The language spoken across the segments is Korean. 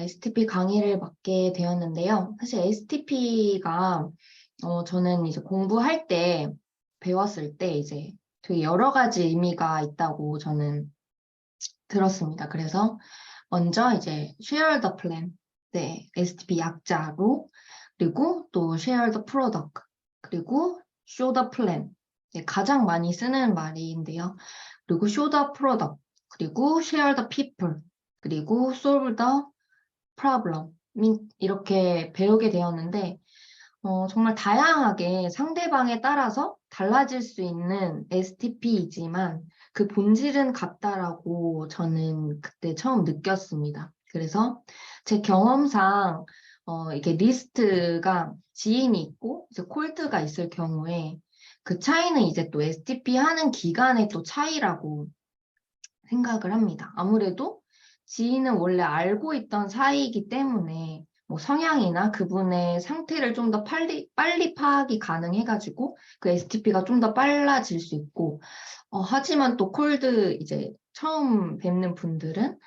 STP 강의를 맡게 되었는데요. 사실 STP가 저는 이제 공부할 때 배웠을 때 이제 되게 여러 가지 의미가 있다고 저는 들었습니다. 그래서 먼저 이제 share the plan, 네, STP 약자로, 그리고 또 share the product, 그리고 show the plan, 네, 가장 많이 쓰는 말인데요. 그리고 show the product, 그리고 share the people, 그리고 solve the problem 이렇게 배우게 되었는데 정말 다양하게 상대방에 따라서 달라질 수 있는 STP이지만 그 본질은 같다라고 저는 그때 처음 느꼈습니다. 그래서 제 경험상 이게 리스트가 지인이 있고 이제 콜드가 있을 경우에 그 차이는 이제 또 STP 하는 기간의 또 차이라고 생각을 합니다. 아무래도 지인은 원래 알고 있던 사이이기 때문에 뭐 성향이나 그분의 상태를 좀 더 빨리 파악이 가능해가지고 그 STP가 좀 더 빨라질 수 있고, 하지만 또 콜드 이제 처음 뵙는 분들은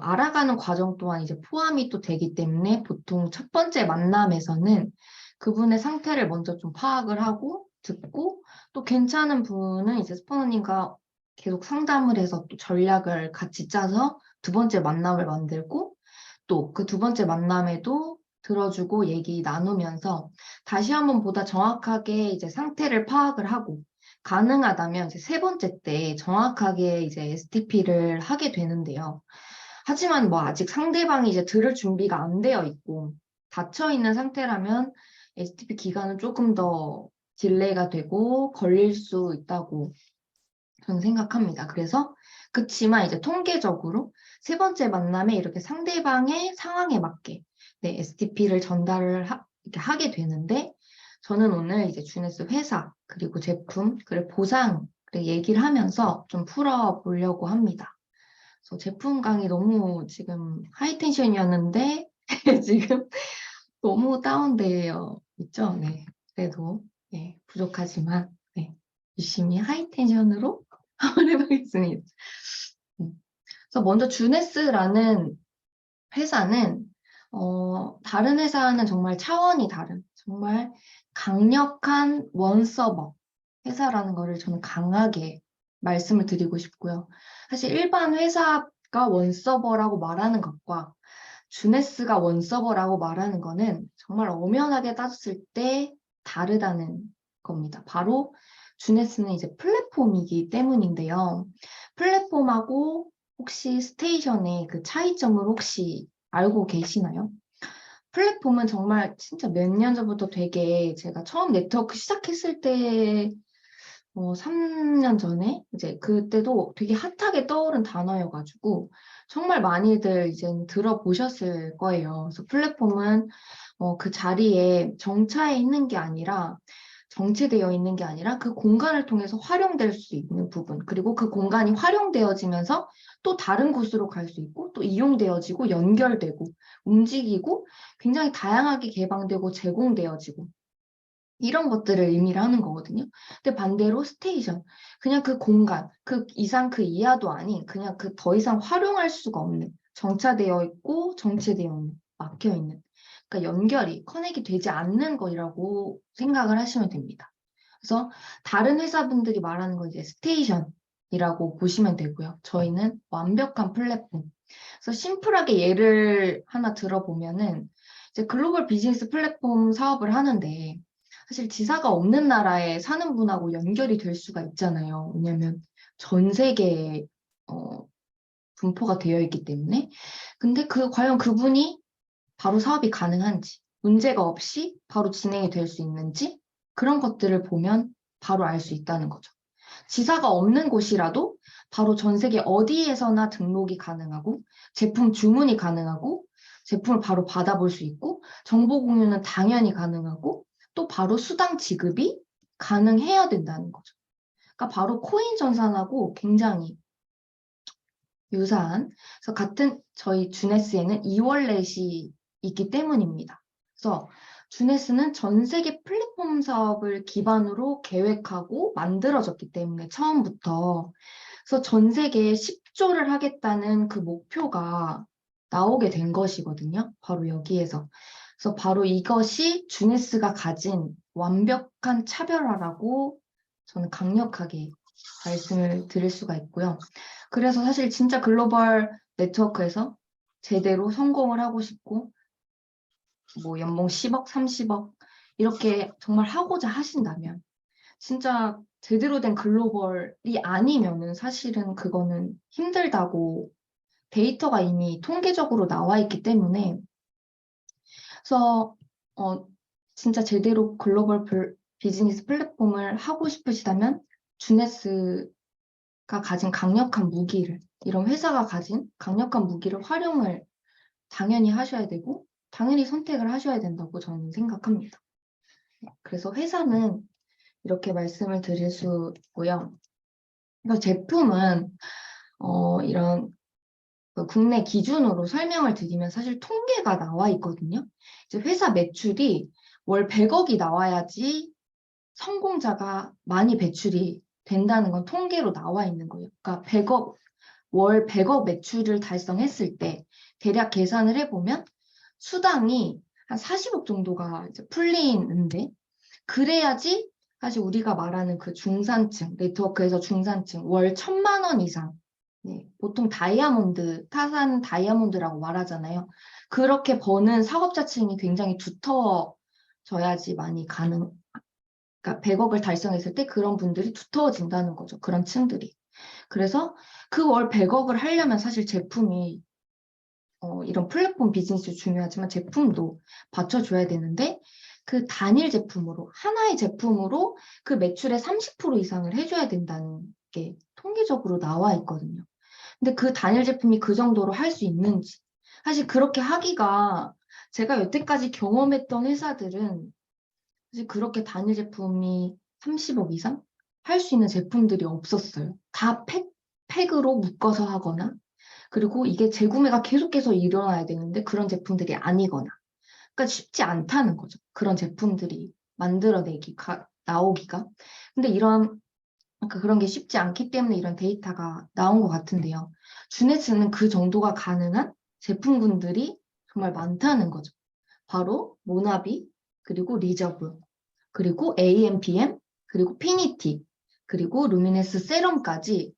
알아가는 과정 또한 이제 포함이 또 되기 때문에 보통 첫 번째 만남에서는 그분의 상태를 먼저 좀 파악을 하고 듣고, 또 괜찮은 분은 이제 스포너님과 계속 상담을 해서 또 전략을 같이 짜서 두 번째 만남을 만들고, 또 그 두 번째 만남에도 들어주고 얘기 나누면서 다시 한번 보다 정확하게 이제 상태를 파악을 하고, 가능하다면 이제 세 번째 때 정확하게 이제 STP를 하게 되는데요. 하지만 뭐 아직 상대방이 이제 들을 준비가 안 되어 있고 닫혀 있는 상태라면 STP 기간은 조금 더 딜레이가 되고 걸릴 수 있다고 저는 생각합니다. 그래서 그치만 이제 통계적으로 세 번째 만남에 이렇게 상대방의 상황에 맞게 네, STP를 전달을 이렇게 하게 되는데, 저는 오늘 이제 주네스 회사 그리고 제품 그리고 보상 얘기를 하면서 좀 풀어보려고 합니다. 그래서 제품 강의 너무 지금 하이텐션이었는데 지금 너무 다운되어 있죠. 네, 그래도 네, 부족하지만 네, 열심히 하이텐션으로 한번 해보겠습니다. 그래서 먼저 주네스라는 회사는 다른 회사는 정말 차원이 다른 정말 강력한 원서버 회사라는 거를 저는 강하게 말씀을 드리고 싶고요. 사실 일반 회사가 원서버라고 말하는 것과 주네스가 원서버라고 말하는 거는 정말 엄연하게 따졌을 때 다르다는 겁니다. 바로 주네스는 이제 플랫폼이기 때문인데요. 플랫폼하고 혹시 스테이션의 그 차이점을 혹시 알고 계시나요? 플랫폼은 정말 진짜 몇 년 전부터 되게 제가 처음 네트워크 시작했을 때 3년 전에 이제 그때도 되게 핫하게 떠오른 단어여가지고 정말 많이들 이제 들어보셨을 거예요. 그래서 플랫폼은 그 자리에 정차해 있는 게 아니라 정체되어 있는 게 아니라 그 공간을 통해서 활용될 수 있는 부분, 그리고 그 공간이 활용되어지면서 또 다른 곳으로 갈 수 있고 또 이용되어지고 연결되고 움직이고 굉장히 다양하게 개방되고 제공되어지고 이런 것들을 의미를 하는 거거든요. 근데 반대로 스테이션, 그냥 그 공간, 그 이상 그 이하도 아닌 그냥 그 더 이상 활용할 수가 없는, 정차되어 있고 정체되어 있는, 막혀 있는, 그러니까 연결이 커넥이 되지 않는 거라고 생각을 하시면 됩니다. 그래서 다른 회사분들이 말하는 건 이제 스테이션이라고 보시면 되고요. 저희는 완벽한 플랫폼. 그래서 심플하게 예를 하나 들어보면은 이제 글로벌 비즈니스 플랫폼 사업을 하는데 사실 지사가 없는 나라에 사는 분하고 연결이 될 수가 있잖아요. 왜냐하면 전 세계에 분포가 되어 있기 때문에. 근데 과연 그분이 바로 사업이 가능한지, 문제가 없이 바로 진행이 될 수 있는지 그런 것들을 보면 바로 알 수 있다는 거죠. 지사가 없는 곳이라도 바로 전 세계 어디에서나 등록이 가능하고 제품 주문이 가능하고 제품을 바로 받아볼 수 있고 정보 공유는 당연히 가능하고 또 바로 수당 지급이 가능해야 된다는 거죠. 그러니까 바로 코인 전산하고 굉장히 유사한, 그래서 같은 저희 주네스에는 이월렛이 있기 때문입니다. 그래서 주네스는 전 세계 플랫폼 사업을 기반으로 계획하고 만들어졌기 때문에 처음부터, 그래서 전 세계에 10조를 하겠다는 그 목표가 나오게 된 것이거든요. 바로 여기에서. 그래서 바로 이것이 주네스가 가진 완벽한 차별화라고 저는 강력하게 말씀을 드릴 수가 있고요. 그래서 사실 진짜 글로벌 네트워크에서 제대로 성공을 하고 싶고, 뭐 연봉 10억, 30억 이렇게 정말 하고자 하신다면, 진짜 제대로 된 글로벌이 아니면은 사실은 그거는 힘들다고 데이터가 이미 통계적으로 나와 있기 때문에, 그래서 진짜 제대로 글로벌 비즈니스 플랫폼을 하고 싶으시다면 주네스가 가진 강력한 무기를, 이런 회사가 가진 강력한 무기를 활용을 당연히 하셔야 되고 당연히 선택을 하셔야 된다고 저는 생각합니다. 그래서 회사는 이렇게 말씀을 드릴 수 있고요. 그래서 제품은 이런 그 국내 기준으로 설명을 드리면 사실 통계가 나와 있거든요. 이제 회사 매출이 월 100억이 나와야지 성공자가 많이 배출이 된다는 건 통계로 나와 있는 거예요. 그러니까 월 100억 매출을 달성했을 때 대략 계산을 해보면 수당이 한 40억 정도가 이제 풀리는데, 그래야지 사실 우리가 말하는 그 중산층, 네트워크에서 중산층 월 1,000만 원 이상, 네, 보통 다이아몬드, 타산 다이아몬드라고 말하잖아요. 그렇게 버는 사업자층이 굉장히 두터워져야지 많이 그러니까 100억을 달성했을 때 그런 분들이 두터워진다는 거죠. 그런 층들이. 그래서 그 월 100억을 하려면 사실 제품이 이런 플랫폼 비즈니스 중요하지만 제품도 받쳐줘야 되는데, 그 단일 제품으로, 하나의 제품으로 그 매출의 30% 이상을 해줘야 된다는 게 통계적으로 나와 있거든요. 근데 그 단일 제품이 그 정도로 할 수 있는지, 사실 그렇게 하기가, 제가 여태까지 경험했던 회사들은 사실 그렇게 단일 제품이 30억 이상 할 수 있는 제품들이 없었어요. 다 팩으로 묶어서 하거나, 그리고 이게 재구매가 계속해서 일어나야 되는데 그런 제품들이 아니거나. 그러니까 쉽지 않다는 거죠. 그런 제품들이 나오기가. 근데 그러니까 그런 게 쉽지 않기 때문에 이런 데이터가 나온 것 같은데요. 주네스는 그 정도가 가능한 제품군들이 정말 많다는 거죠. 바로 모나비, 그리고 리저브, 그리고 AMPM, 그리고 피니티, 그리고 루미네스 세럼까지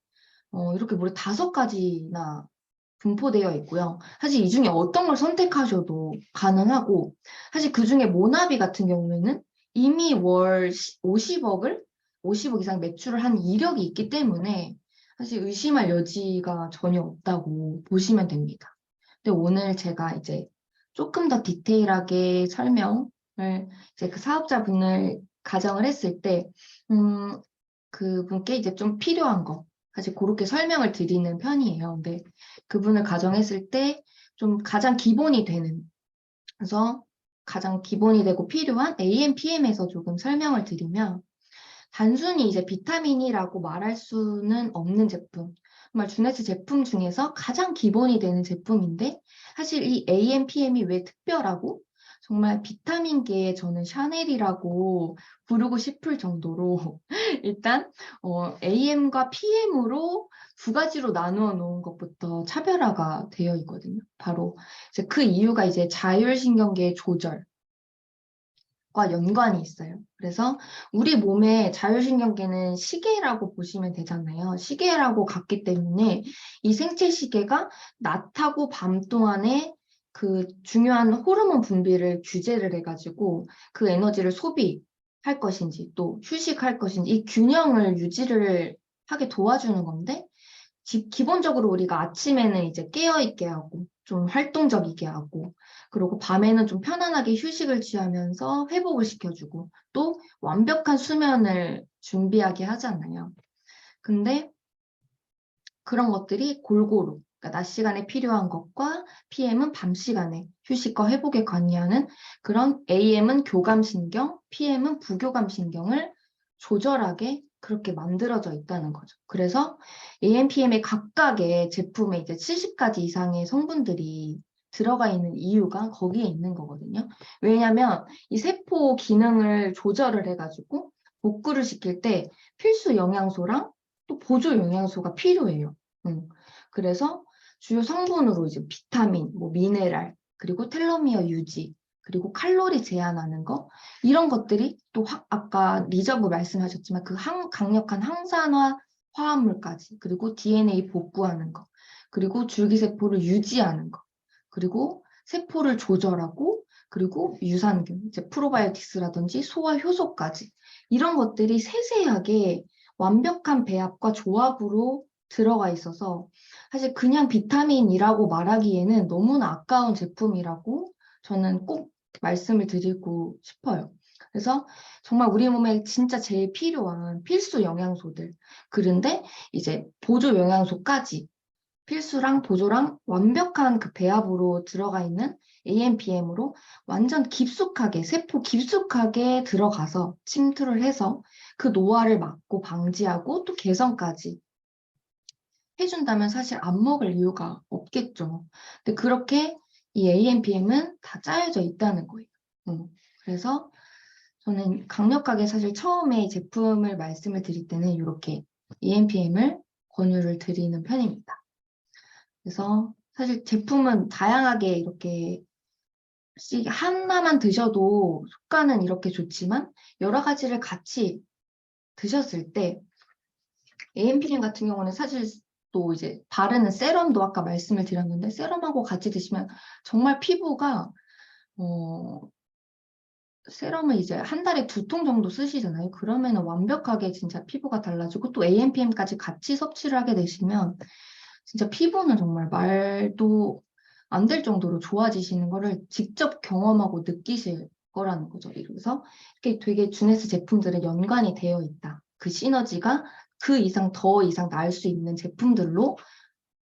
이렇게 무려 5가지나 분포되어 있고요. 사실 이 중에 어떤 걸 선택하셔도 가능하고, 사실 그 중에 모나비 같은 경우에는 이미 월 50억 이상 매출을 한 이력이 있기 때문에 사실 의심할 여지가 전혀 없다고 보시면 됩니다. 근데 오늘 제가 이제 조금 더 디테일하게 설명을, 이제 그 사업자분을 가정을 했을 때, 그분께 이제 좀 필요한 거, 사실 그렇게 설명을 드리는 편이에요. 근데 그분을 가정했을 때 좀 가장 기본이 되는, 그래서 가장 기본이 되고 필요한 AMPM에서 조금 설명을 드리면, 단순히 이제 비타민이라고 말할 수는 없는 제품, 정말 주네스 제품 중에서 가장 기본이 되는 제품인데, 사실 이 AMPM이 왜 특별하고 정말 비타민계의 저는 샤넬이라고 부르고 싶을 정도로 일단 AM과 PM으로 2가지로 나누어 놓은 것부터 차별화가 되어 있거든요. 바로 이제 그 이유가 이제 자율신경계 조절 과 연관이 있어요. 그래서 우리 몸의 자율신경계는 시계라고 보시면 되잖아요. 시계라고 같기 때문에 이 생체 시계가 낮하고 밤 동안에 그 중요한 호르몬 분비를 규제를 해가지고 그 에너지를 소비할 것인지 또 휴식할 것인지 이 균형을 유지를 하게 도와주는 건데, 기본적으로 우리가 아침에는 이제 깨어있게 하고 좀 활동적이게 하고, 그리고 밤에는 좀 편안하게 휴식을 취하면서 회복을 시켜주고 또 완벽한 수면을 준비하게 하잖아요. 근데 그런 것들이 골고루, 그러니까 낮 시간에 필요한 것과 PM은 밤 시간에 휴식과 회복에 관여하는, 그런 AM은 교감신경, PM은 부교감신경을 조절하게 그렇게 만들어져 있다는 거죠. 그래서 AM, PM의 각각의 제품에 이제 70가지 이상의 성분들이 들어가 있는 이유가 거기에 있는 거거든요. 왜냐하면 이 세포 기능을 조절을 해가지고 복구를 시킬 때 필수 영양소랑 또 보조 영양소가 필요해요. 그래서 주요 성분으로 이제 비타민, 뭐 미네랄, 그리고 텔로미어 유지, 그리고 칼로리 제한하는 거, 이런 것들이 또 아까 리저브 말씀하셨지만 그 강력한 항산화 화합물까지, 그리고 DNA 복구하는 거, 그리고 줄기세포를 유지하는 거, 그리고 세포를 조절하고, 그리고 유산균, 이제 프로바이오틱스라든지 소화 효소까지, 이런 것들이 세세하게 완벽한 배합과 조합으로 들어가 있어서 사실 그냥 비타민이라고 말하기에는 너무나 아까운 제품이라고 저는 꼭 말씀을 드리고 싶어요. 그래서 정말 우리 몸에 진짜 제일 필요한 필수 영양소들, 그런데 이제 보조 영양소까지 필수랑 보조랑 완벽한 그 배합으로 들어가 있는 AMPM으로 완전 깊숙하게, 세포 깊숙하게 들어가서 침투를 해서 그 노화를 막고 방지하고 또 개선까지 해준다면 사실 안 먹을 이유가 없겠죠. 근데 그렇게 이 AMPM은 다 짜여져 있다는 거예요. 그래서 저는 강력하게 사실 처음에 제품을 말씀을 드릴 때는 이렇게 AMPM을 권유를 드리는 편입니다. 그래서 사실 제품은 다양하게 이렇게 하나만 드셔도 효과는 이렇게 좋지만 여러 가지를 같이 드셨을 때 AMPM 같은 경우는 사실 또 이제 바르는 세럼도 아까 말씀을 드렸는데 세럼하고 같이 드시면 정말 피부가 세럼을 이제 한 달에 2통 정도 쓰시잖아요. 그러면 완벽하게 진짜 피부가 달라지고 또 AMPM까지 같이 섭취를 하게 되시면 진짜 피부는 정말 말도 안 될 정도로 좋아지시는 거를 직접 경험하고 느끼실 거라는 거죠. 그래서 이렇게 되게 주네스 제품들은 연관이 되어 있다. 그 시너지가 그 이상 더 이상 나을 수 있는 제품들로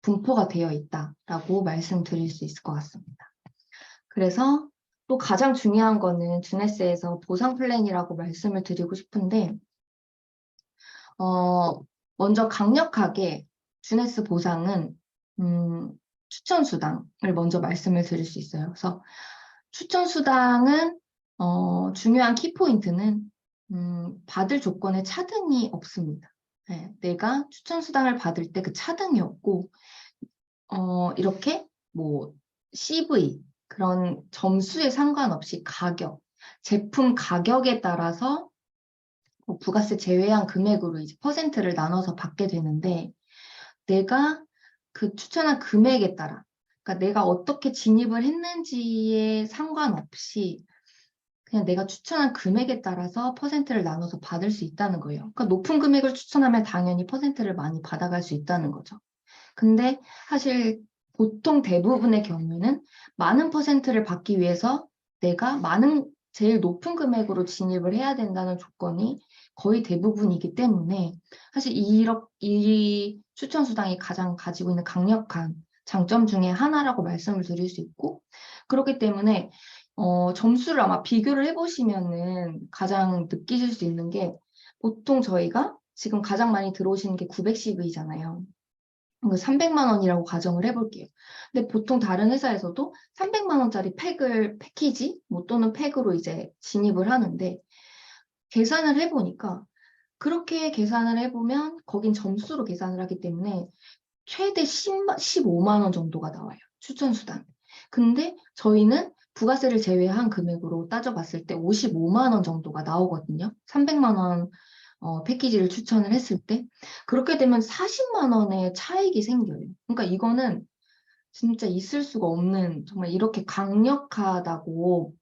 분포가 되어 있다라고 말씀드릴 수 있을 것 같습니다. 그래서 또 가장 중요한 거는 주네스에서 보상 플랜이라고 말씀을 드리고 싶은데 먼저 강력하게 주네스 보상은 추천 수당을 먼저 말씀을 드릴 수 있어요. 그래서 추천 수당은 중요한 키포인트는 받을 조건에 차등이 없습니다. 네, 내가 추천 수당을 받을 때 그 차등이 없고 이렇게 뭐 CV 그런 점수에 상관없이 가격, 제품 가격에 따라서 뭐 부가세 제외한 금액으로 이제 퍼센트를 나눠서 받게 되는데 내가 그 추천한 금액에 따라 그러니까 내가 어떻게 진입을 했는지에 상관없이 그냥 내가 추천한 금액에 따라서 퍼센트를 나눠서 받을 수 있다는 거예요. 그러니까 높은 금액을 추천하면 당연히 퍼센트를 많이 받아갈 수 있다는 거죠. 근데 사실 보통 대부분의 경우는 많은 퍼센트를 받기 위해서 내가 제일 높은 금액으로 진입을 해야 된다는 조건이 거의 대부분이기 때문에 사실 이 추천 수당이 가장 가지고 있는 강력한 장점 중에 하나라고 말씀을 드릴 수 있고 그렇기 때문에 점수를 아마 비교를 해보시면은 가장 느끼실 수 있는 게 보통 저희가 지금 가장 많이 들어오시는 게 910V잖아요. 300만 원이라고 가정을 해볼게요. 근데 보통 다른 회사에서도 300만 원짜리 패키지 뭐 또는 팩으로 이제 진입을 하는데 계산을 해보니까 그렇게 계산을 해보면 거긴 점수로 계산을 하기 때문에 최대 15만 원 정도가 나와요. 추천 수당. 근데 저희는 부가세를 제외한 금액으로 따져봤을 때 55만 원 정도가 나오거든요. 300만 원 패키지를 추천을 했을 때 그렇게 되면 40만 원의 차익이 생겨요. 그러니까 이거는 진짜 있을 수가 없는 정말 이렇게 강력하다고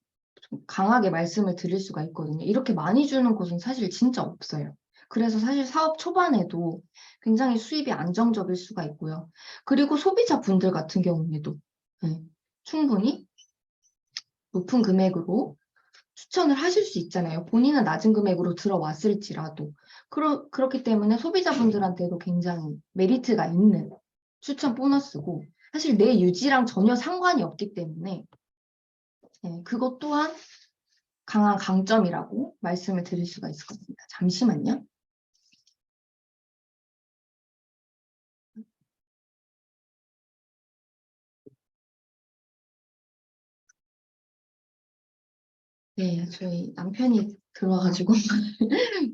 좀 강하게 말씀을 드릴 수가 있거든요. 이렇게 많이 주는 곳은 사실 진짜 없어요. 그래서 사실 사업 초반에도 굉장히 수입이 안정적일 수가 있고요. 그리고 소비자분들 같은 경우에도 충분히 높은 금액으로 추천을 하실 수 있잖아요. 본인은 낮은 금액으로 들어왔을지라도. 그렇기 때문에 소비자분들한테도 굉장히 메리트가 있는 추천 보너스고 사실 내 유지랑 전혀 상관이 없기 때문에 그것 또한 강한 강점이라고 말씀을 드릴 수가 있을 것 같습니다. 잠시만요. 네, 저희 남편이 들어와가지고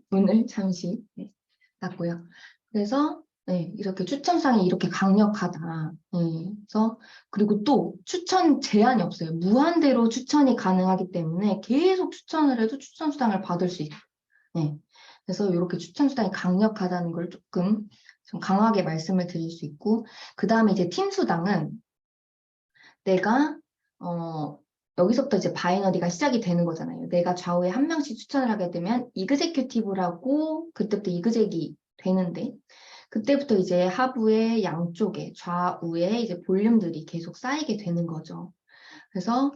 문을 잠시 닫고요. 그래서 네, 이렇게 추천 수당이 이렇게 강력하다. 네, 그래서 그리고 또 추천 제한이 없어요. 무한대로 추천이 가능하기 때문에 계속 추천을 해도 추천 수당을 받을 수 있어요. 네, 그래서 이렇게 추천 수당이 강력하다는 걸 조금 좀 강하게 말씀을 드릴 수 있고, 그 다음에 이제 팀 수당은 내가 여기서부터 이제 바이너리가 시작이 되는 거잖아요. 내가 좌우에 한 명씩 추천을 하게 되면 이그제큐티브라고 그때부터 이그젝이 되는데, 그때부터 이제 하부의 양쪽에 좌우에 이제 볼륨들이 계속 쌓이게 되는 거죠. 그래서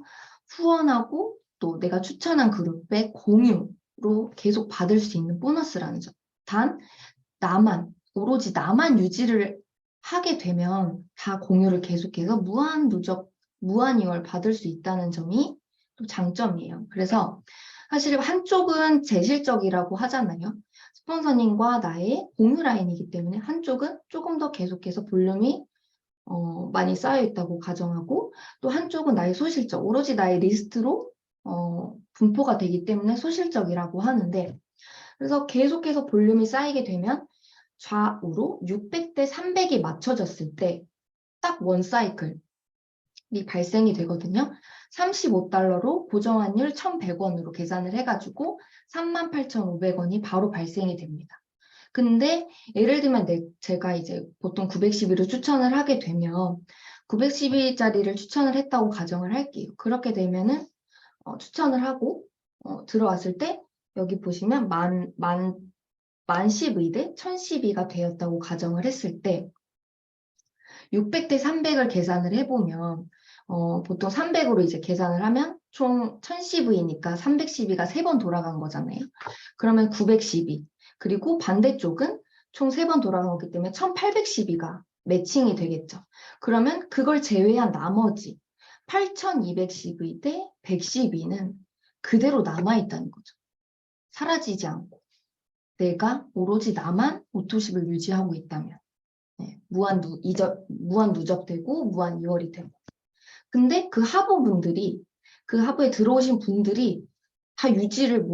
후원하고 또 내가 추천한 그룹의 공유로 계속 받을 수 있는 보너스라는 점. 단 오로지 나만 유지를 하게 되면 다 공유를 계속해서 무한 이월 받을 수 있다는 점이 또 장점이에요. 그래서 사실 한쪽은 제실적이라고 하잖아요. 스폰서님과 나의 공유 라인이기 때문에 한쪽은 조금 더 계속해서 볼륨이 많이 쌓여 있다고 가정하고, 또 한쪽은 나의 소실적, 오로지 나의 리스트로 분포가 되기 때문에 소실적이라고 하는데, 그래서 계속해서 볼륨이 쌓이게 되면 좌우로 600대 300이 맞춰졌을 때 딱 원 사이클이 발생이 되거든요. 35달러로 고정환율 1,100원으로 계산을 해가지고 38,500원이 바로 발생이 됩니다. 근데 예를 들면 제가 이제 보통 910일을 추천을 하게 되면 910일짜리를 추천을 했다고 가정을 할게요. 그렇게 되면은 추천을 하고 들어왔을 때 여기 보시면 만 10의대 1012가 되었다고 가정을 했을 때 600대 300을 계산을 해보면 보통 300으로 이제 계산을 하면 총 1012니까 312가 3번 돌아간 거잖아요. 그러면 912. 그리고 반대쪽은 총 3번 돌아간 거기 때문에 1812가 매칭이 되겠죠. 그러면 그걸 제외한 나머지 8212대 112는 그대로 남아있다는 거죠. 사라지지 않고. 내가 오로지 나만 오토십을 유지하고 있다면. 네, 무한 누적되고 무한 이월이 되고. 근데 그 하부에 들어오신 분들이 다 유지를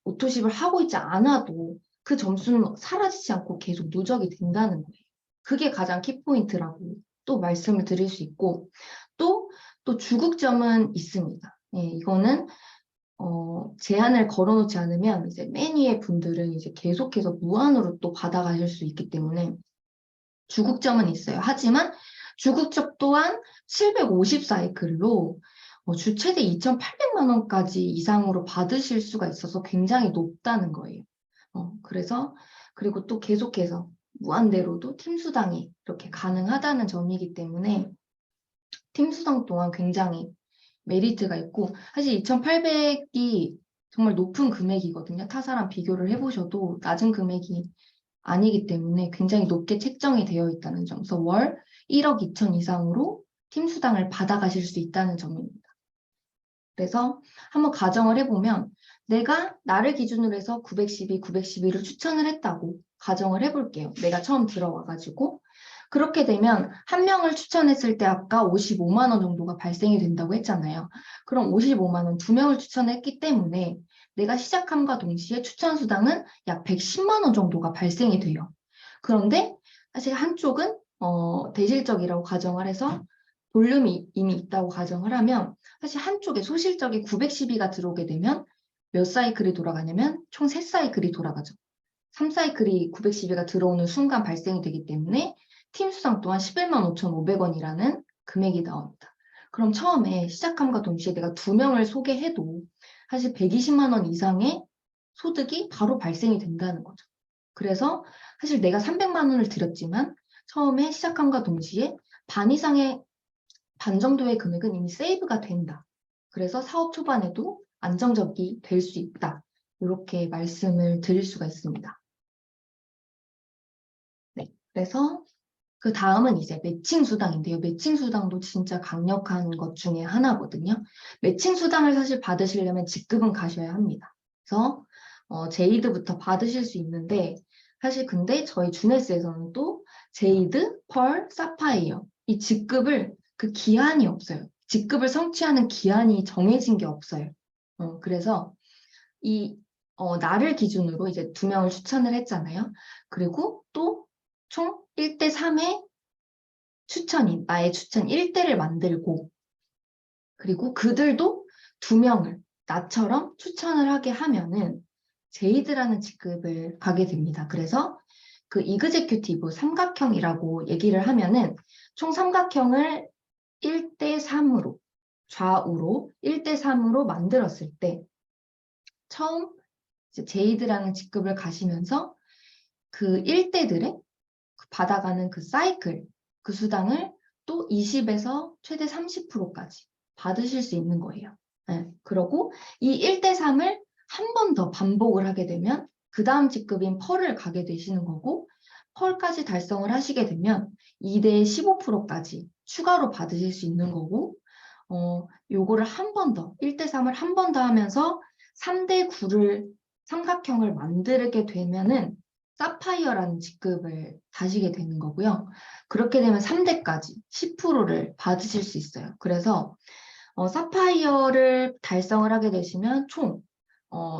오토십을 하고 있지 않아도 그 점수는 사라지지 않고 계속 누적이 된다는 거예요. 그게 가장 키포인트라고 또 말씀을 드릴 수 있고, 또 주국점은 있습니다. 예, 이거는 제한을 걸어놓지 않으면 이제 맨 위에 분들은 이제 계속해서 무한으로 또 받아가실 수 있기 때문에 주국점은 있어요. 하지만 주국점 또한 750사이클로 주 최대 2,800만 원까지 이상으로 받으실 수가 있어서 굉장히 높다는 거예요. 그리고 또 계속해서 무한대로도 팀 수당이 이렇게 가능하다는 점이기 때문에 팀 수당 또한 굉장히 메리트가 있고, 사실 2,800이 정말 높은 금액이거든요. 타사랑 비교를 해보셔도 낮은 금액이 아니기 때문에 굉장히 높게 책정이 되어 있다는 점. 그래서 월 1억 2천 이상으로 팀 수당을 받아가실 수 있다는 점입니다. 그래서 한번 가정을 해보면 내가 나를 기준으로 해서 912를 추천을 했다고 가정을 해볼게요. 내가 처음 들어와가지고. 그렇게 되면 한 명을 추천했을 때 아까 55만 원 정도가 발생이 된다고 했잖아요. 그럼 55만 원 2명을 추천했기 때문에 내가 시작함과 동시에 추천 수당은 약 110만 원 정도가 발생이 돼요. 그런데 사실 한쪽은 대실적이라고 가정을 해서 볼륨이 이미 있다고 가정을 하면 사실 한쪽에 소실적이 912가 들어오게 되면 몇 사이클이 돌아가냐면 총 3사이클이 돌아가죠. 3사이클이 912가 들어오는 순간 발생이 되기 때문에 팀 수당 또한 11만 5,500원이라는 금액이 나옵니다. 그럼 처음에 시작함과 동시에 내가 2명을 소개해도 사실 120만 원 이상의 소득이 바로 발생이 된다는 거죠. 그래서 사실 내가 300만 원을 들였지만 처음에 시작함과 동시에 반 정도의 금액은 이미 세이브가 된다. 그래서 사업 초반에도 안정적이 될 수 있다. 이렇게 말씀을 드릴 수가 있습니다. 네, 그래서 그 다음은 이제 매칭 수당인데요. 매칭 수당도 진짜 강력한 것 중에 하나거든요. 매칭 수당을 사실 받으시려면 직급은 가셔야 합니다. 그래서 제이드부터 받으실 수 있는데 사실 근데 저희 주네스에서는 또 제이드, 펄, 사파이어 이 직급을 그 기한이 없어요. 직급을 성취하는 기한이 정해진 게 없어요. 그래서 나를 기준으로 이제 2명을 추천을 했잖아요. 그리고 또 총 1대 3의 추천인, 나의 추천 1대를 만들고, 그리고 그들도 2명을 나처럼 추천을 하게 하면은 제이드라는 직급을 가게 됩니다. 그래서 그 이그제큐티브 삼각형이라고 얘기를 하면은 총 삼각형을 1대 3으로, 좌우로 1대 3으로 만들었을 때 처음 이제 제이드라는 직급을 가시면서 그 1대들의 받아가는 그 사이클, 그 수당을 또 20에서 최대 30%까지 받으실 수 있는 거예요. 네. 그러고 이 1대 3을 한 번 더 반복을 하게 되면 그 다음 직급인 펄을 가게 되시는 거고, 펄까지 달성을 하시게 되면 2대 15%까지 추가로 받으실 수 있는 거고, 요거를 한 번 더, 1대 3을 한 번 더 하면서 3대 9를 삼각형을 만들게 되면은 사파이어라는 직급을 다시게 되는 거고요. 그렇게 되면 3대까지 10%를 받으실 수 있어요. 그래서 사파이어를 달성을 하게 되시면 총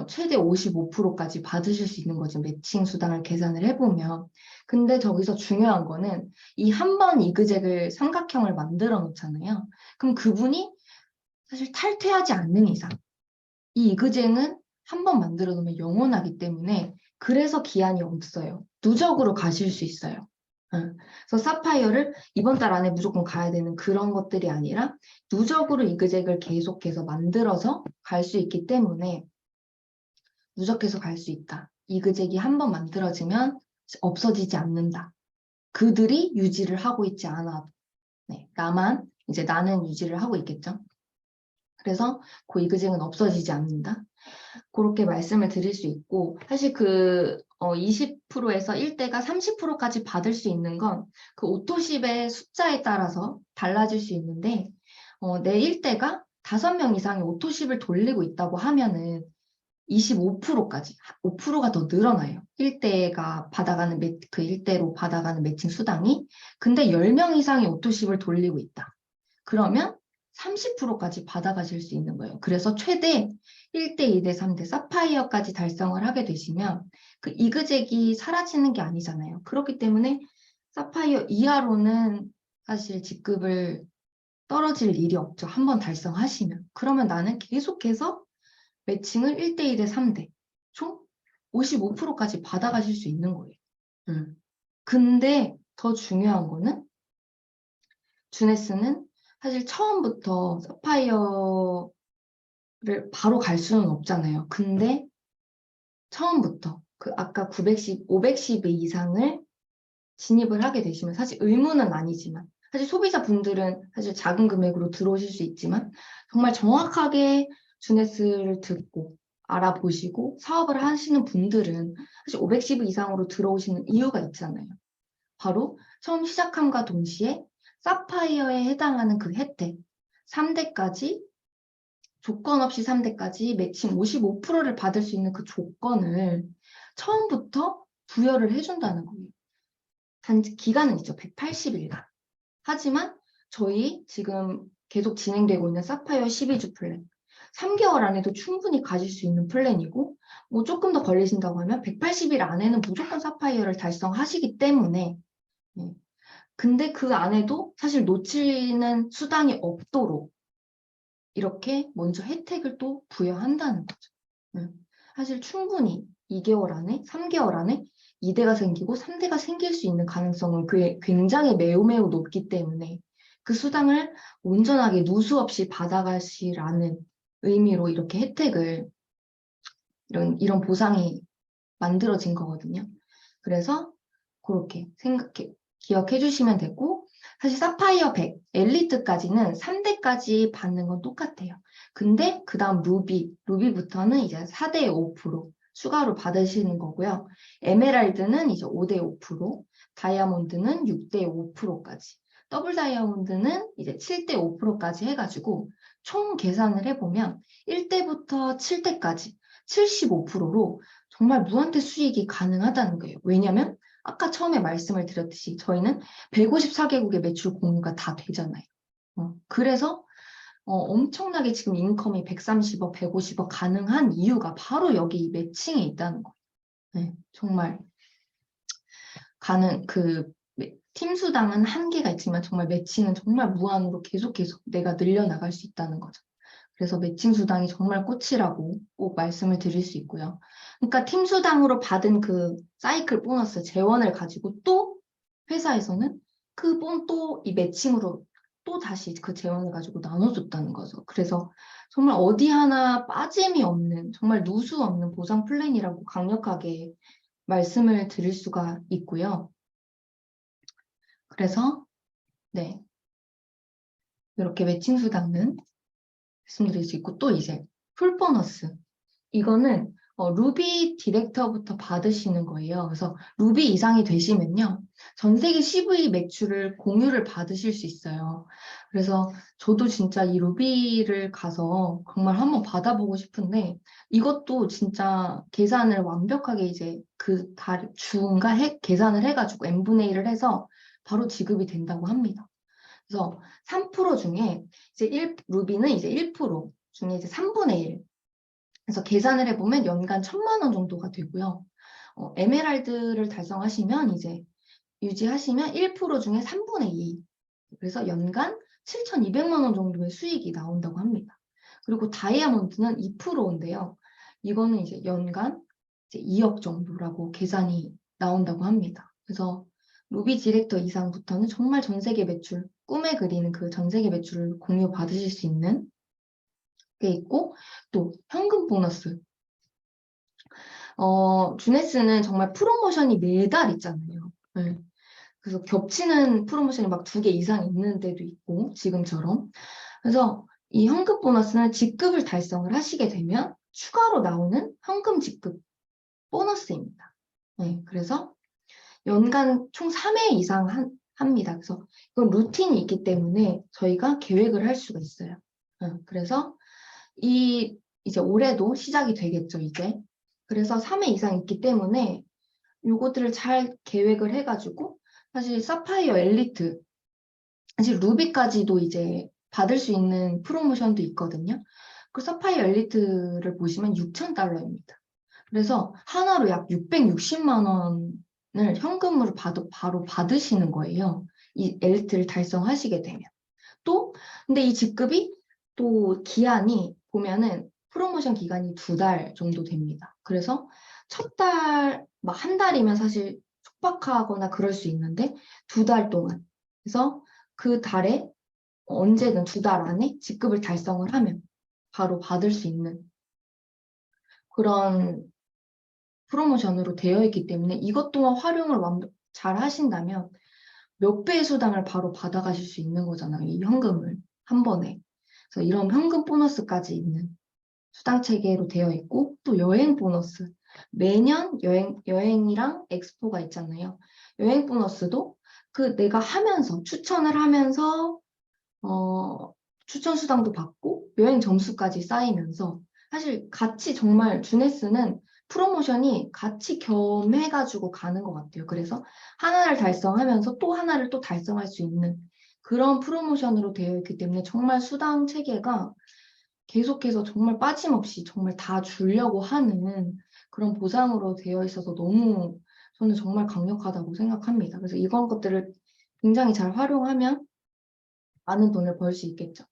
최대 55%까지 받으실 수 있는 거죠. 매칭 수당을 계산을 해보면. 근데 저기서 중요한 거는 이 한 번 이그젝을 삼각형을 만들어 놓잖아요. 그럼 그분이 사실 탈퇴하지 않는 이상 이 이그젝은 한 번 만들어 놓으면 영원하기 때문에 그래서 기한이 없어요. 누적으로 가실 수 있어요. 응. 그래서 사파이어를 이번 달 안에 무조건 가야 되는 그런 것들이 아니라 누적으로 이그젝을 계속해서 만들어서 갈 수 있기 때문에 누적해서 갈 수 있다. 이그젝이 한 번 만들어지면 없어지지 않는다. 그들이 유지를 하고 있지 않아도. 네, 나는 유지를 하고 있겠죠. 그래서 그 이그젝은 없어지지 않는다. 그렇게 말씀을 드릴 수 있고, 사실 20%에서 1대가 30%까지 받을 수 있는 건 그 오토십의 숫자에 따라서 달라질 수 있는데, 내 1대가 5명 이상의 오토십을 돌리고 있다고 하면은 25%까지, 5%가 더 늘어나요. 1대가 그 1대로 받아가는 매칭 수당이. 근데 10명 이상의 오토십을 돌리고 있다. 그러면 30%까지 받아가실 수 있는 거예요. 그래서 최대 1대, 2대, 3대, 사파이어까지 달성을 하게 되시면 그 이그젝이 사라지는 게 아니잖아요. 그렇기 때문에 사파이어 이하로는 사실 직급을 떨어질 일이 없죠. 한번 달성하시면. 그러면 나는 계속해서 매칭을 1대, 2대, 3대 총 55%까지 받아가실 수 있는 거예요. 근데 더 중요한 거는 주네스는 사실 처음부터 사파이어를 바로 갈 수는 없잖아요. 근데 처음부터 그 아까 910, 510 이상을 진입을 하게 되시면 사실 의무는 아니지만 사실 소비자분들은 사실 작은 금액으로 들어오실 수 있지만 정말 정확하게 주네스를 듣고 알아보시고 사업을 하시는 분들은 사실 510 이상으로 들어오시는 이유가 있잖아요. 바로 처음 시작함과 동시에 사파이어에 해당하는 그 혜택 3대까지 조건 없이 3대까지 매칭 55%를 받을 수 있는 그 조건을 처음부터 부여를 해준다는 거예요. 단지 기간은 있죠. 180일간. 하지만 저희 지금 계속 진행되고 있는 사파이어 12주 플랜 3개월 안에도 충분히 가질 수 있는 플랜이고 뭐 조금 더 걸리신다고 하면 180일 안에는 무조건 사파이어를 달성하시기 때문에 근데 그 안에도 사실 놓치는 수당이 없도록 이렇게 먼저 혜택을 또 부여한다는 거죠. 사실 충분히 2개월 안에, 3개월 안에 2대가 생기고 3대가 생길 수 있는 가능성은 그게 굉장히 매우 매우 높기 때문에 그 수당을 온전하게 누수 없이 받아가시라는 의미로 이렇게 혜택을 이런 보상이 만들어진 거거든요. 그래서 그렇게 기억해 주시면 되고 사실 사파이어 100, 엘리트까지는 3대까지 받는 건 똑같아요. 근데 그 다음 루비부터는 이제 4대 5% 추가로 받으시는 거고요. 에메랄드는 이제 5대 5%, 다이아몬드는 6대 5%까지, 더블 다이아몬드는 이제 7대 5%까지 해가지고 총 계산을 해보면 1대부터 7대까지 75%로 정말 무한대 수익이 가능하다는 거예요. 왜냐하면 아까 처음에 말씀을 드렸듯이 저희는 154개국의 매출 공유가 다 되잖아요. 그래서 엄청나게 지금 인컴이 130억, 150억 가능한 이유가 바로 여기 이 매칭에 있다는 거예요. 네, 정말 팀 수당은 한계가 있지만 정말 매칭은 정말 무한으로 계속 내가 늘려나갈 수 있다는 거죠. 그래서 매칭 수당이 정말 꽃이라고 꼭 말씀을 드릴 수 있고요. 그러니까 팀 수당으로 받은 그 사이클 보너스 재원을 가지고 또 회사에서는 그 또 이 매칭으로 또 다시 그 재원을 가지고 나눠줬다는 거죠. 그래서 정말 어디 하나 빠짐이 없는 정말 누수 없는 보상 플랜이라고 강력하게 말씀을 드릴 수가 있고요. 그래서 네, 이렇게 매칭 수당은 말씀드릴 수 있고 또 이제 풀 보너스 이거는 루비 디렉터부터 받으시는 거예요. 그래서 루비 이상이 되시면요. 전 세계 CV 매출을 공유를 받으실 수 있어요. 그래서 저도 진짜 이 루비를 가서 정말 한번 받아보고 싶은데 이것도 진짜 계산을 완벽하게 이제 그 주가 계산을 해가지고 n분의 1을 해서 바로 지급이 된다고 합니다. 그래서 3% 중에 이제 루비는 이제 1% 중에 이제 3분의 1. 그래서 계산을 해보면 연간 1,000만 원 정도가 되고요. 에메랄드를 달성하시면 이제 유지하시면 1% 중에 3분의 2. 그래서 연간 7,200만 원 정도의 수익이 나온다고 합니다. 그리고 다이아몬드는 2%인데요. 이거는 이제 연간 이제 2억 정도라고 계산이 나온다고 합니다. 그래서 루비 디렉터 이상부터는 정말 전 세계 매출, 꿈에 그리는 그 전 세계 매출을 공유 받으실 수 있는 게 있고 또 현금 보너스. 주네스는 정말 프로모션이 매달 있잖아요. 네. 그래서 겹치는 프로모션이 막 2개 이상 있는 데도 있고 지금처럼. 그래서 이 현금 보너스는 직급을 달성을 하시게 되면 추가로 나오는 현금 직급 보너스입니다. 네, 그래서 연간 총 3회 이상 합니다. 그래서 이건 루틴이 있기 때문에 저희가 계획을 할 수가 있어요. 그래서 이제 올해도 시작이 되겠죠, 이제. 그래서 3회 이상 있기 때문에 요것들을 잘 계획을 해가지고 사실 사파이어 엘리트, 사실 루비까지도 이제 받을 수 있는 프로모션도 있거든요. 그 사파이어 엘리트를 보시면 6,000달러입니다. 그래서 하나로 약 660만 원을 현금으로 바로 받으시는 거예요. 이 엘리트를 달성하시게 되면. 또 근데 이 직급이 또 기한이 보면은 프로모션 기간이 2달 정도 됩니다. 그래서 첫 달, 막 한 달이면 사실 촉박하거나 그럴 수 있는데 2달 동안. 그래서 그 달에 언제든 2달 안에 직급을 달성을 하면 바로 받을 수 있는 그런 프로모션으로 되어 있기 때문에 이것 또한 활용을 잘 하신다면 몇 배의 수당을 바로 받아가실 수 있는 거잖아요. 이 현금을 한 번에. 그래서 이런 현금 보너스까지 있는 수당 체계로 되어 있고 또 여행 보너스. 매년 여행이랑 엑스포가 있잖아요. 여행 보너스도 그 내가 하면서 추천을 하면서 추천 수당도 받고 여행 점수까지 쌓이면서 사실 같이 정말 주네스는 프로모션이 같이 겸해가지고 가는 것 같아요. 그래서 하나를 달성하면서 또 하나를 또 달성할 수 있는 그런 프로모션으로 되어 있기 때문에 정말 수당 체계가 계속해서 정말 빠짐없이 정말 다 주려고 하는 그런 보상으로 되어 있어서 너무 저는 정말 강력하다고 생각합니다. 그래서 이런 것들을 굉장히 잘 활용하면 많은 돈을 벌 수 있겠죠.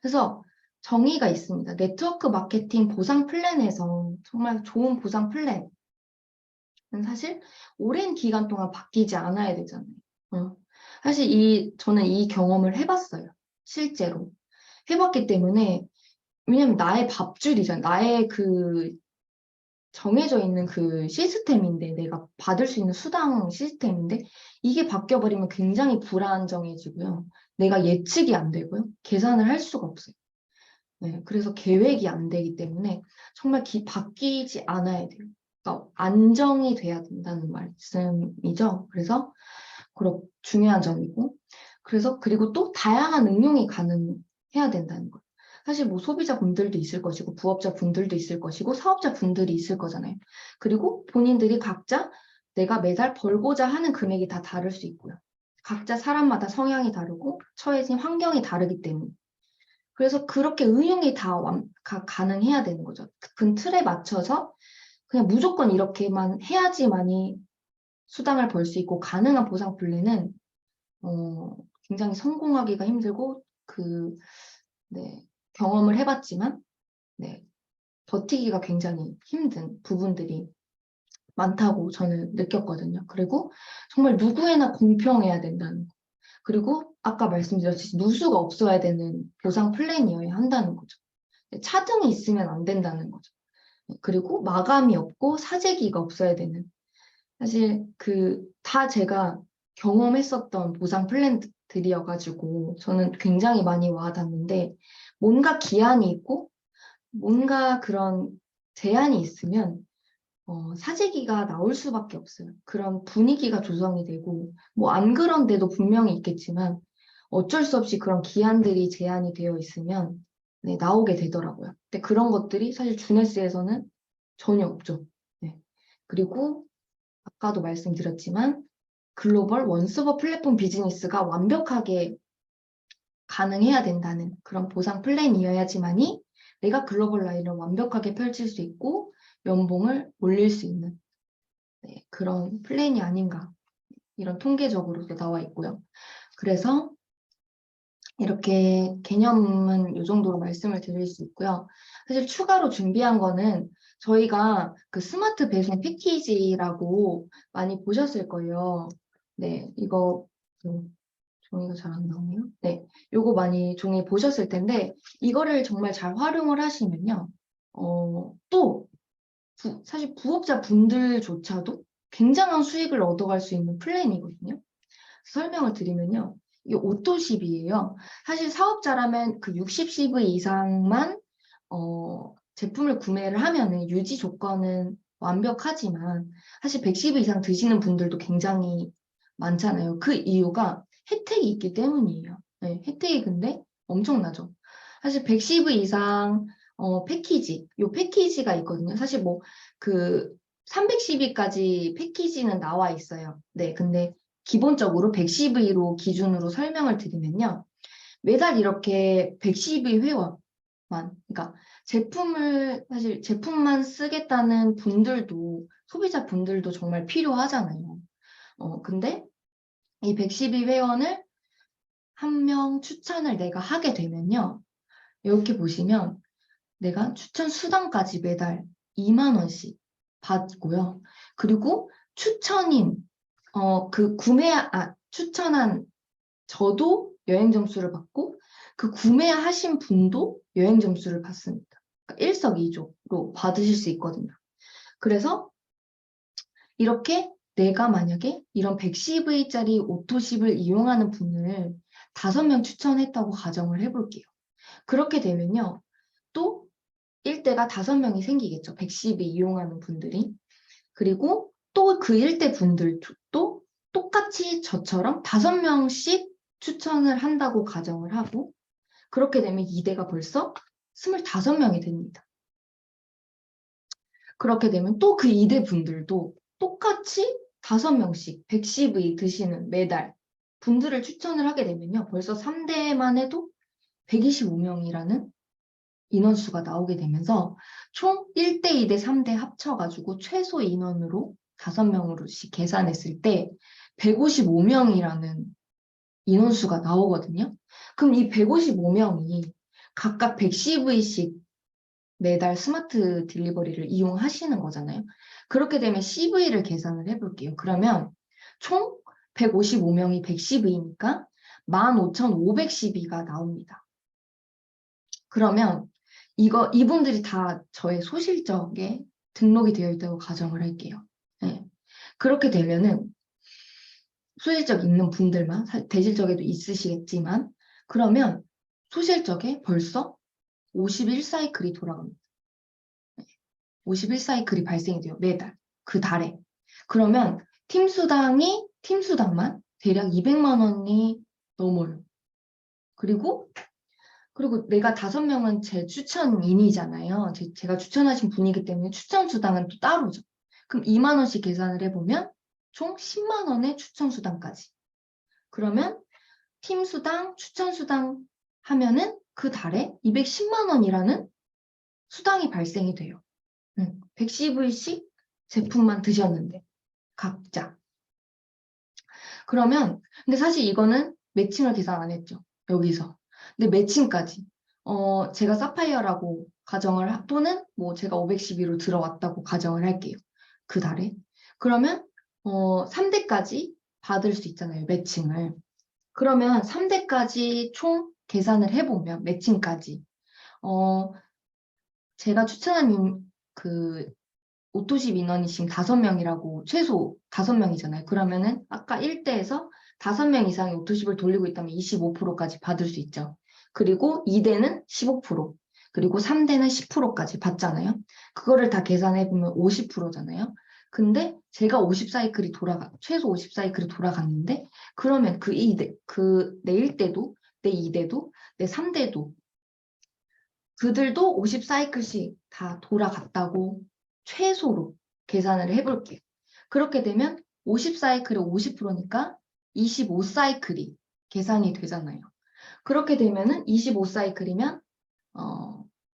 그래서 정의가 있습니다. 네트워크 마케팅 보상 플랜에서 정말 좋은 보상 플랜은 사실 오랜 기간 동안 바뀌지 않아야 되잖아요. 사실 저는 이 경험을 해봤어요. 실제로. 해봤기 때문에 왜냐면 나의 밥줄이잖아. 나의 그 정해져 있는 그 시스템인데 내가 받을 수 있는 수당 시스템인데 이게 바뀌어버리면 굉장히 불안정해지고요. 내가 예측이 안 되고요. 계산을 할 수가 없어요. 네, 그래서 계획이 안 되기 때문에 정말 바뀌지 않아야 돼요. 그러니까 안정이 돼야 된다는 말씀이죠. 그래서 중요한 점이고 그리고 또 다양한 응용이 가능해야 된다는 거예요. 사실 뭐 소비자분들도 있을 것이고 부업자분들도 있을 것이고 사업자분들이 있을 거잖아요. 그리고 본인들이 각자 내가 매달 벌고자 하는 금액이 다 다를 수 있고요. 각자 사람마다 성향이 다르고 처해진 환경이 다르기 때문에 그래서 그렇게 응용이 다 가능해야 되는 거죠. 그 틀에 맞춰서 그냥 무조건 이렇게만 해야지만이 수당을 벌 수 있고 가능한 보상 플랜은 굉장히 성공하기가 힘들고 네, 경험을 해봤지만 네, 버티기가 굉장히 힘든 부분들이 많다고 저는 느꼈거든요. 그리고 정말 누구에나 공평해야 된다는 거. 그리고 아까 말씀드렸듯이 누수가 없어야 되는 보상 플랜이어야 한다는 거죠. 차등이 있으면 안 된다는 거죠. 그리고 마감이 없고 사재기가 없어야 되는. 사실 다 제가 경험했었던 보상 플랜들이어가지고 저는 굉장히 많이 와닿는데 뭔가 기한이 있고 뭔가 그런 제한이 있으면 사재기가 나올 수밖에 없어요. 그런 분위기가 조성이 되고 뭐 안 그런 데도 분명히 있겠지만 어쩔 수 없이 그런 기한들이 제한이 되어 있으면 네, 나오게 되더라고요. 근데 그런 것들이 사실 주네스에서는 전혀 없죠. 네. 그리고 아까도 말씀드렸지만 글로벌 원서버 플랫폼 비즈니스가 완벽하게 가능해야 된다는 그런 보상 플랜이어야지만이 내가 글로벌 라인을 완벽하게 펼칠 수 있고 연봉을 올릴 수 있는 네, 그런 플랜이 아닌가 이런 통계적으로도 나와 있고요. 그래서 이렇게 개념은 이 정도로 말씀을 드릴 수 있고요. 사실 추가로 준비한 거는 저희가 그 스마트 배송 패키지라고 많이 보셨을 거예요. 네, 이거 종이가 잘 안 나오네요. 네, 요거 많이 종이 보셨을 텐데 이거를 정말 잘 활용을 하시면요. 또 사실 부업자 분들조차도 굉장한 수익을 얻어갈 수 있는 플랜이거든요. 설명을 드리면요. 이게 오토십이에요. 사실 사업자라면 그 60CV 이상만 제품을 구매를 하면은 유지 조건은 완벽하지만 사실 110 이상 드시는 분들도 굉장히 많잖아요. 그 이유가 혜택이 있기 때문이에요. 네, 혜택이 근데 엄청나죠. 사실 110 이상 패키지, 요 패키지가 있거든요. 사실 뭐 그 310위까지 패키지는 나와 있어요. 네, 근데 기본적으로 110위로 기준으로 설명을 드리면요. 매달 이렇게 110위 회원만, 그러니까 사실 제품만 쓰겠다는 분들도, 소비자 분들도 정말 필요하잖아요. 근데 이 110위 회원을 한 명 추천을 내가 하게 되면요. 이렇게 보시면 내가 추천 수당까지 매달 2만 원씩 받고요. 그리고 추천인, 추천한 저도 여행 점수를 받고 그 구매하신 분도 여행 점수를 받습니다. 그러니까 일석이조로 받으실 수 있거든요. 그래서 이렇게 내가 만약에 이런 110V짜리 오토십을 이용하는 분을 5명 추천했다고 가정을 해볼게요. 그렇게 되면요. 또 일대가 5명이 생기겠죠. 110이 이용하는 분들이. 그리고 또 그 일대 분들도 똑같이 저처럼 5명씩 추천을 한다고 가정을 하고 그렇게 되면 2대가 벌써 25명이 됩니다. 그렇게 되면 또 그 2대 분들도 똑같이 5명씩 110의 드시는 매달 분들을 추천을 하게 되면요. 벌써 3대만 해도 125명이라는 인원수가 나오게 되면서 총 1대, 2대, 3대 합쳐가지고 최소 인원으로 5명으로씩 계산했을 때 155명이라는 인원수가 나오거든요. 그럼 이 155명이 각각 110의씩 매달 스마트 딜리버리를 이용하시는 거잖아요. 그렇게 되면 CV를 계산을 해볼게요. 그러면 총 155명이 110의니까 15,512가 나옵니다. 그러면 이분들이 다 저의 소실적에 등록이 되어 있다고 가정을 할게요. 네. 그렇게 되면은 소실적 있는 분들만, 대실적에도 있으시겠지만, 그러면 소실적에 벌써 51사이클이 돌아갑니다. 51사이클이 발생이 돼요. 매달. 그 달에. 그러면 팀 수당만 대략 200만 원이 넘어요. 그리고 내가 5명은 제 추천인이잖아요. 제가 추천하신 분이기 때문에 추천 수당은 또 따로죠. 그럼 2만 원씩 계산을 해보면 총 10만 원의 추천 수당까지. 그러면 팀 수당, 추천 수당 하면은 그 달에 210만 원이라는 수당이 발생이 돼요. 110불씩 제품만 드셨는데 각자. 그러면 근데 사실 이거는 매칭을 계산 안 했죠. 여기서. 근데 매칭까지. 제가 사파이어라고 또는 뭐 제가 512로 들어왔다고 가정을 할게요. 그 달에. 그러면 3대까지 받을 수 있잖아요. 매칭을. 그러면 3대까지 총 계산을 해보면 매칭까지. 어, 제가 추천한 그 오토십 인원이 지금 5명이라고 최소 5명이잖아요. 그러면은 아까 1대에서 5명 이상의 오토십을 돌리고 있다면 25%까지 받을 수 있죠. 그리고 2대는 15%, 그리고 3대는 10%까지 받잖아요. 그거를 다 계산해보면 50%잖아요. 근데 제가 50사이클이 최소 50사이클이 돌아갔는데, 그러면 내 1대도, 내 2대도, 내 3대도, 그들도 50사이클씩 다 돌아갔다고 최소로 계산을 해볼게요. 그렇게 되면 50사이클에 50%니까 25사이클이 계산이 되잖아요. 그렇게 되면은 25사이클이면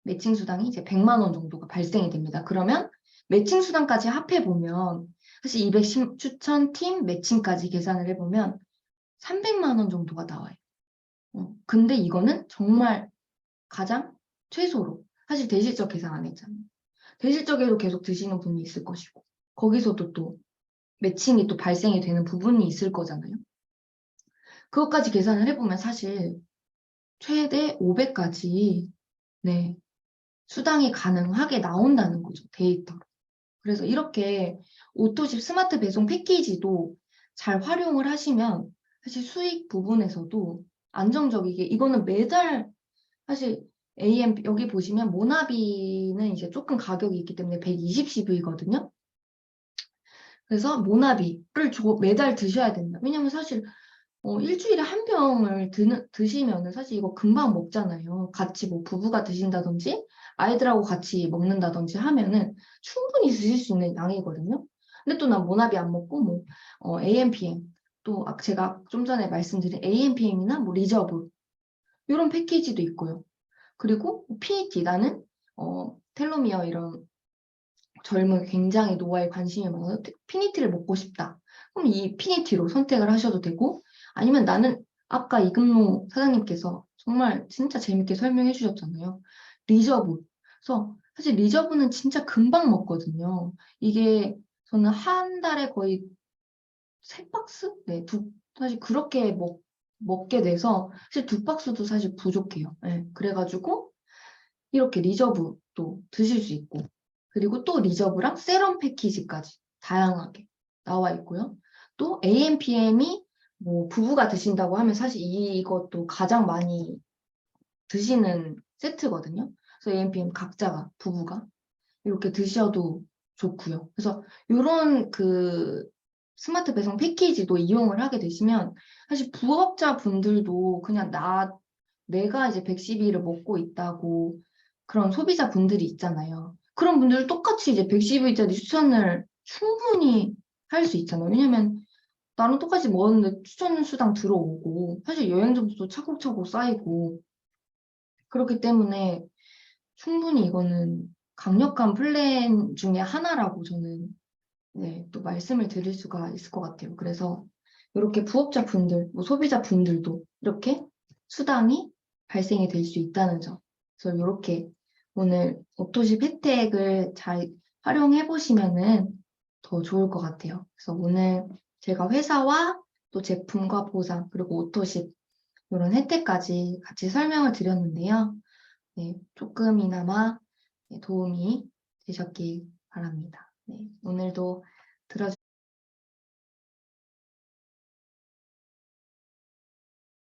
매칭 수당이 이제 100만 원 정도가 발생이 됩니다. 그러면 매칭 수당까지 합해보면 사실 200 추천 팀 매칭까지 계산을 해보면 300만 원 정도가 나와요. 근데 이거는 정말 가장 최소로. 사실 대실적 계산 안 했잖아요. 대실적에도 계속 드시는 분이 있을 것이고, 거기서도 또 매칭이 또 발생이 되는 부분이 있을 거잖아요. 그것까지 계산을 해보면 사실 최대 500까지 네, 수당이 가능하게 나온다는 거죠. 데이터로. 그래서 이렇게 오토십 스마트 배송 패키지도 잘 활용을 하시면 사실 수익 부분에서도 안정적이게 이거는 매달 사실 여기 보시면 모나비는 이제 조금 가격이 있기 때문에 120CV거든요. 그래서 모나비를 매달 드셔야 된다. 왜냐면 사실 일주일에 한 병을 드시면은 사실 이거 금방 먹잖아요. 같이 뭐 부부가 드신다든지 아이들하고 같이 먹는다든지 하면은 충분히 드실 수 있는 양이거든요. 근데 또 난 모나비 안 먹고 뭐 AMPM 또 제가 좀 전에 말씀드린 AMPM이나 뭐 리저브 이런 패키지도 있고요. 그리고 피니티 나는 텔로미어 이런 젊은 굉장히 노화에 관심이 많아서 피니티를 먹고 싶다. 그럼 이 피니티로 선택을 하셔도 되고 아니면 나는 아까 이금노 사장님께서 정말 진짜 재밌게 설명해 주셨잖아요. 리저브. 그래서 사실 리저브는 진짜 금방 먹거든요. 이게 저는 한 달에 거의 3박스? 네, 사실 그렇게 먹게 돼서 사실 2박스도 사실 부족해요. 네, 그래가지고 이렇게 리저브도 드실 수 있고 그리고 또 리저브랑 세럼 패키지까지 다양하게 나와 있고요. 또 AMPM이 뭐 부부가 드신다고 하면 사실 이것도 가장 많이 드시는 세트거든요. 그래서 AMPM 각자가 부부가 이렇게 드셔도 좋고요. 그래서 이런 그 스마트 배송 패키지도 이용을 하게 되시면 사실 부업자 분들도 그냥 내가 이제 112를 먹고 있다고 그런 소비자 분들이 있잖아요. 그런 분들 똑같이 이제 112짜리 추천을 충분히 할 수 있잖아요. 왜냐면 나랑 똑같이 먹었는데 추천 수당 들어오고 사실 여행 점수도 차곡차곡 쌓이고 그렇기 때문에 충분히 이거는 강력한 플랜 중에 하나라고 저는 네, 또 말씀을 드릴 수가 있을 것 같아요. 그래서 이렇게 부업자 분들, 뭐 소비자 분들도 이렇게 수당이 발생이 될 수 있다는 점. 그래서 이렇게 오늘 오토십 혜택을 잘 활용해 보시면은 더 좋을 것 같아요. 그래서 오늘 제가 회사와 또 제품과 보상, 그리고 오토십 이런 혜택까지 같이 설명을 드렸는데요. 네, 조금이나마 도움이 되셨길 바랍니다. 네, 오늘도 들어주셔서